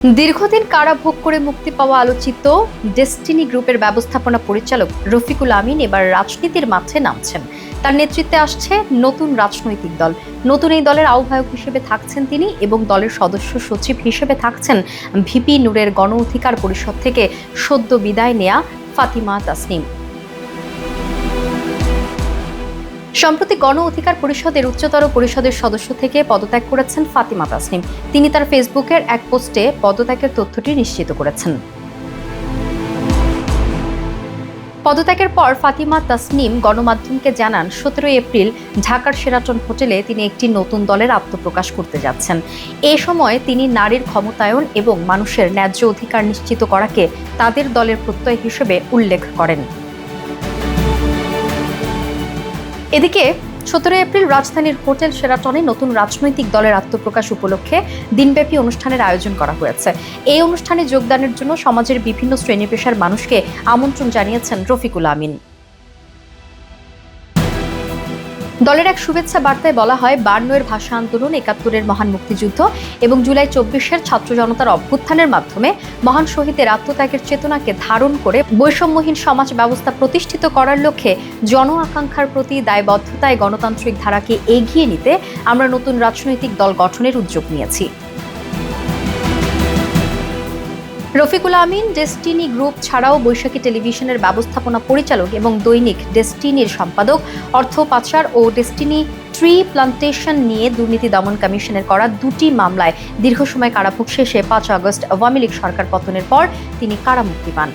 দীর্ঘদিন কারাভোগ করে মুক্তি পাওয়া আলোচিত ডেস্টিনি গ্রুপের ব্যবস্থাপনা পরিচালক রফিকুল আমিন এবার রাজনীতির মাঠে নামছেন। তার নেতৃত্বে আসছে নতুন রাজনৈতিক দল। নতুন এই দলের আহ্বায়ক হিসেবে থাকছেন তিনি এবং দলের সদস্য সচিব হিসেবে থাকছেন ভিপি নূরের গণ অধিকার পরিষদ থেকে সদ্য বিদায় নেয়া ফাতিমা তাসনিম। সম্প্রতি গণ অধিকার পরিষদের উচ্চতর পরিষদের সদস্য থেকে পদত্যাগ করেছেন ফাতিমা তাসনিম। তিনি তার ফেসবুকের এক পোস্টে পদত্যাগের তথ্যটি নিশ্চিত করেছেন। পদত্যাগের পর ফাতিমা তাসনিম গণমাধ্যমকে জানান, 17 এপ্রিল ঢাকার শেরাটন হোটেলে তিনি একটি নতুন দলের আত্মপ্রকাশ করতে যাচ্ছেন। এ সময় তিনি নারীর ক্ষমতায়ন এবং মানুষের ন্যায্য অধিকার নিশ্চিত করাকে তাদের দলের প্রত্যয় হিসেবে উল্লেখ করেন। এদিকে 17 এপ্রিল রাজধানীর হোটেল শেরাটনে নতুন রাজনৈতিক দলের আত্মপ্রকাশ উপলক্ষে দিনব্যাপী অনুষ্ঠানের আয়োজন করা হয়েছে। এই অনুষ্ঠানে যোগদানের জন্য সমাজের বিভিন্ন শ্রেণী পেশার মানুষকে আমন্ত্রণ জানিয়েছেন রফিকুল আমিন। দলের এক শুভেচ্ছা বার্তায় বলা হয়, 52-এর ভাষা আন্দোলন, 71-এর মহান মুক্তিযুদ্ধ এবং জুলাই 24-এর ছাত্র জনতার অভ্যুত্থানের মাধ্যমে মহান শহীদের আত্মত্যাগের চেতনাকে ধারণ করে বৈষম্যহীন সমাজ ব্যবস্থা প্রতিষ্ঠিত করার লক্ষ্যে জন আকাঙ্ক্ষার প্রতি দায়বদ্ধতায় গণতান্ত্রিক ধারাকে এগিয়ে নিতে আমরা নতুন রাজনৈতিক দল গঠনের উদ্যোগ নিয়েছি। রফিকুল আমিন ডেস্টিনি গ্রুপ ছাড়াও বৈশাখী টেলিভিশনের ব্যবস্থাপনা পরিচালক এবং দৈনিক ডেস্টিনির সম্পাদক, অর্থ পাচার ও ডেস্টিনি ট্রি প্লান্টেশন নিয়ে দুর্নীতি দমন কমিশনের করা 2টি মামলায় দীর্ঘ সময় কারাভোগ শেষে 5 আগস্ট আওয়ামী লীগ সরকার পতনের পর তিনি কারামুক্তি পান।